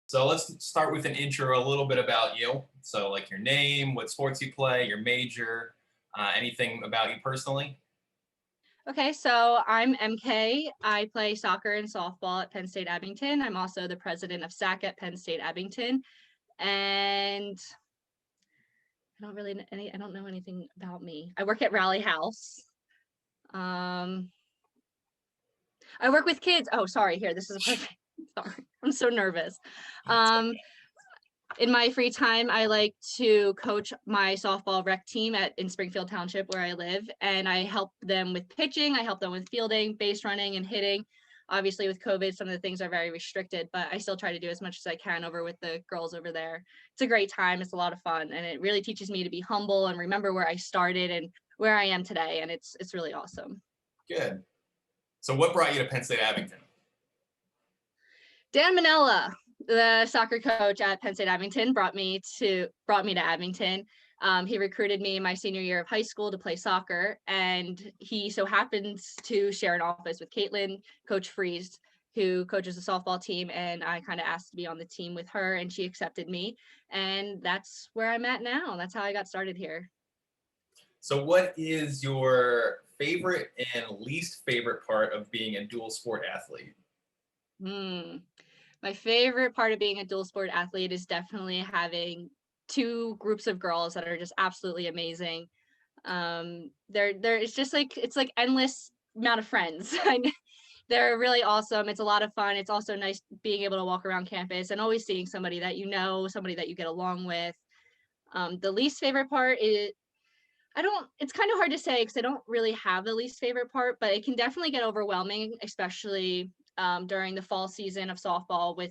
So let's start with an intro, a little bit about you. So like your name, what sports you play, your major, anything about you personally. Okay, so I'm MK. I play soccer and softball at Penn State Abington. I'm also the president of SAC at Penn State Abington. And I don't know anything about me. I work at Rally House. Um, I work with kids. Oh, sorry, here, this is a perfect, sorry, I'm so nervous. In my free time, I like to coach my softball rec team in Springfield Township where I live, and I help them with pitching, I help them with fielding, base running, and hitting. Obviously, with COVID, some of the things are very restricted, but I still try to do as much as I can over with the girls over there. It's a great time. It's a lot of fun, and it really teaches me to be humble and remember where I started and where I am today, and it's really awesome. Good. So what brought you to Penn State Abington? Dan Manella, the soccer coach at Penn State Abington, brought me to Abington. He recruited me my senior year of high school to play soccer, and he so happens to share an office with Caitlin, Coach Freeze, who coaches the softball team, and I kind of asked to be on the team with her, and she accepted me, and that's where I'm at now. That's how I got started here. So what is your favorite and least favorite part of being a dual sport athlete? My favorite part of being a dual sport athlete is definitely having two groups of girls that are just absolutely amazing. It's just like, it's like endless amount of friends. They're really awesome. It's a lot of fun. It's also nice being able to walk around campus and always seeing somebody that you know, somebody that you get along with. The least favorite part is, it's kind of hard to say because I don't really have the least favorite part, but it can definitely get overwhelming, especially during the fall season of softball, with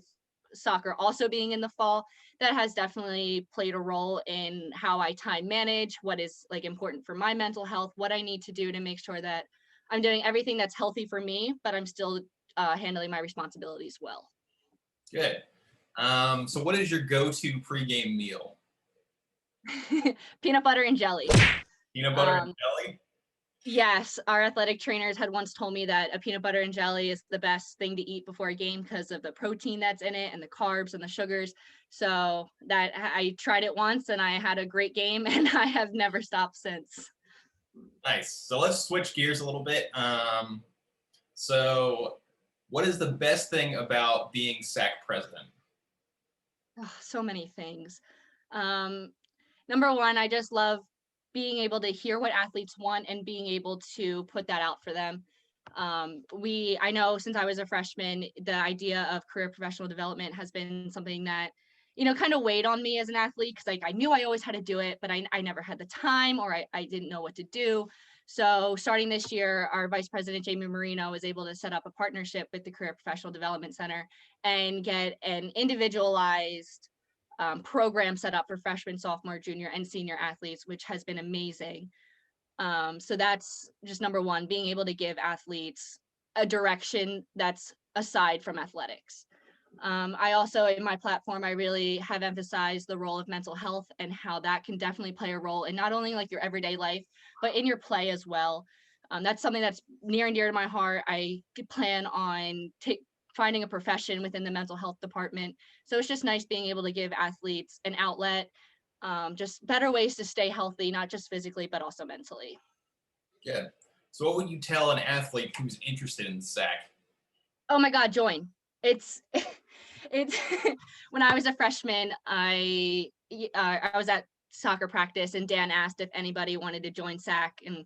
soccer also being in the fall. That has definitely played a role in how I time manage, what is like important for my mental health, what I need to do to make sure that I'm doing everything that's healthy for me, but I'm still handling my responsibilities well. Good. So what is your go-to pregame meal? Peanut butter and jelly. Peanut butter and jelly? Yes, our athletic trainers had once told me that a peanut butter and jelly is the best thing to eat before a game because of the protein that's in it and the carbs and the sugars. So that I tried it once and I had a great game and I have never stopped since. Nice. So let's switch gears a little bit. So what is the best thing about being SAC president? Oh, so many things. Number one, I just love being able to hear what athletes want and being able to put that out for them. I know since I was a freshman, the idea of career professional development has been something that, kind of weighed on me as an athlete, because I knew I always had to do it, but I never had the time, or I didn't know what to do. So starting this year, our Vice President, Jamie Marino, was able to set up a partnership with the Career Professional Development Center and get an individualized program set up for freshman, sophomore, junior, and senior athletes, which has been amazing. So that's just number one, being able to give athletes a direction that's aside from athletics. I also, in my platform, I really have emphasized the role of mental health and how that can definitely play a role in not only like your everyday life, but in your play as well. That's something that's near and dear to my heart. I plan on finding a profession within the mental health department. So it's just nice being able to give athletes an outlet, just better ways to stay healthy, not just physically, but also mentally. Good. So what would you tell an athlete who's interested in SAC? Oh my God, join. It's when I was a freshman, I was at soccer practice and Dan asked if anybody wanted to join SAC, and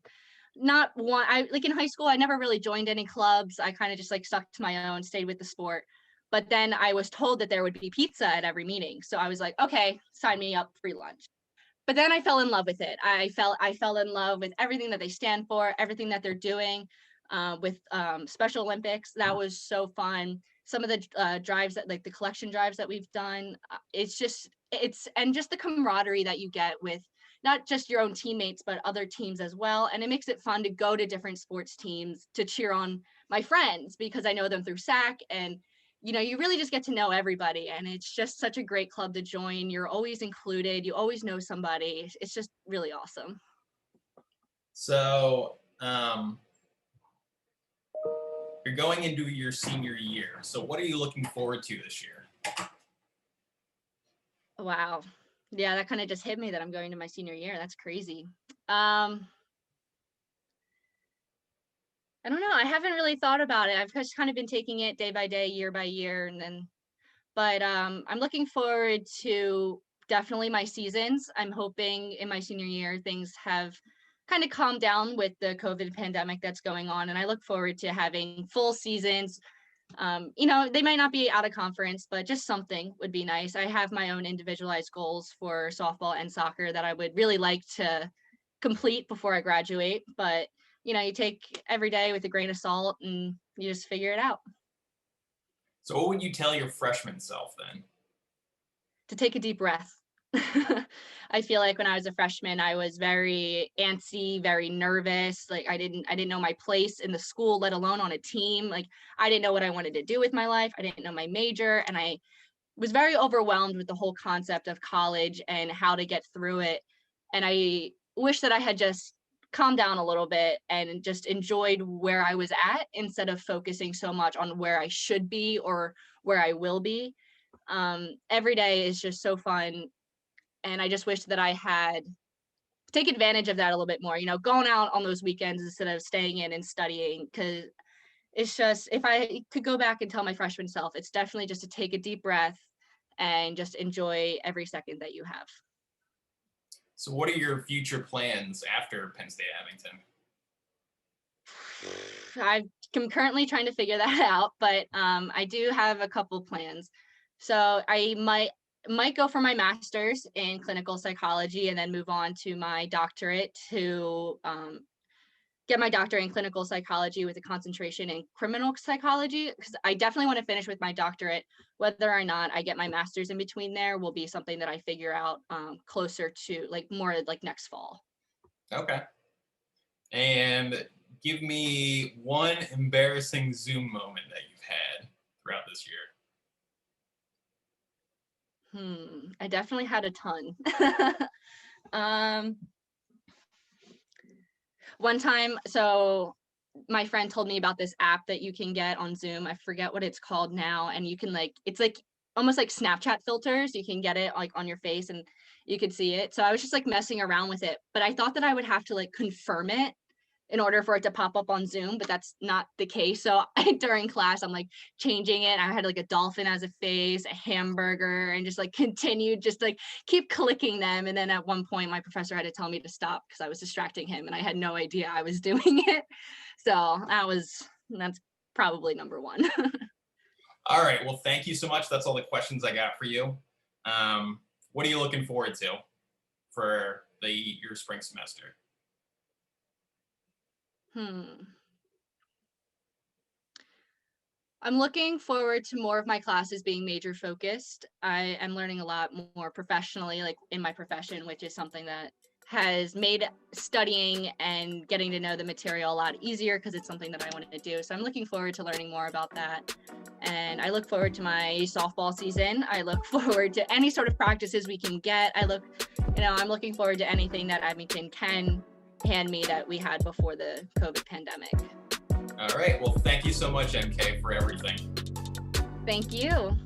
not one. I like in high school, I never really joined any clubs. I kind of just like stuck to my own, stayed with the sport. But then I was told that there would be pizza at every meeting. So I was like, okay, sign me up, free lunch. But then I fell in love with it. I fell in love with everything that they stand for, everything that they're doing, with Special Olympics. That was so fun. Some of the drives that, like the collection drives that we've done, and just the camaraderie that you get with not just your own teammates, but other teams as well. And it makes it fun to go to different sports teams to cheer on my friends because I know them through SAC, and you really just get to know everybody, and it's just such a great club to join. You're always included. You always know somebody. It's just really awesome. So you're going into your senior year. So what are you looking forward to this year? Wow. Yeah, that kind of just hit me that I'm going to my senior year. That's crazy. I don't know. I haven't really thought about it. I've just kind of been taking it day by day, year by year, but I'm looking forward to definitely my seasons. I'm hoping in my senior year things have kind of calmed down with the COVID pandemic that's going on, and I look forward to having full seasons. They might not be out of conference, but just something would be nice. I have my own individualized goals for softball and soccer that I would really like to complete before I graduate, but you take every day with a grain of salt and you just figure it out. So what would you tell your freshman self then? To take a deep breath. I feel like when I was a freshman, I was very antsy, very nervous. Like I didn't know my place in the school, let alone on a team. Like I didn't know what I wanted to do with my life. I didn't know my major, and I was very overwhelmed with the whole concept of college and how to get through it. And I wish that I had just calmed down a little bit and just enjoyed where I was at instead of focusing so much on where I should be or where I will be. Every day is just so fun, and I just wish that I had take advantage of that a little bit more, going out on those weekends instead of staying in and studying, because it's just, if I could go back and tell my freshman self, it's definitely just to take a deep breath and just enjoy every second that you have. So what are your future plans after Penn State Abington? I'm currently trying to figure that out, but I do have a couple plans. So I might go for my master's in clinical psychology and then move on to my doctorate to get my doctorate in clinical psychology with a concentration in criminal psychology, because I definitely want to finish with my doctorate. Whether or not I get my master's in between there will be something that I figure out closer to more like next fall. Okay. And give me one embarrassing Zoom moment that you've had throughout this year. I definitely had a ton. One time, so my friend told me about this app that you can get on Zoom. I forget what it's called now. And you can it's like almost like Snapchat filters. You can get it like on your face and you could see it. So I was just like messing around with it, but I thought that I would have to like confirm it in order for it to pop up on Zoom, but that's not the case. So during class, I'm like changing it. I had like a dolphin as a face, a hamburger, and just like continued, just like keep clicking them. And then at one point, my professor had to tell me to stop because I was distracting him and I had no idea I was doing it. So that's probably number one. All right. Well, thank you so much. That's all the questions I got for you. What are you looking forward to for your spring semester? I'm looking forward to more of my classes being major focused. I am learning a lot more professionally, like in my profession, which is something that has made studying and getting to know the material a lot easier because it's something that I wanted to do. So I'm looking forward to learning more about that. And I look forward to my softball season. I look forward to any sort of practices we can get. I'm looking forward to anything that Abington can hand me that we had before the COVID pandemic. All right. Well, thank you so much, MK, for everything. Thank you.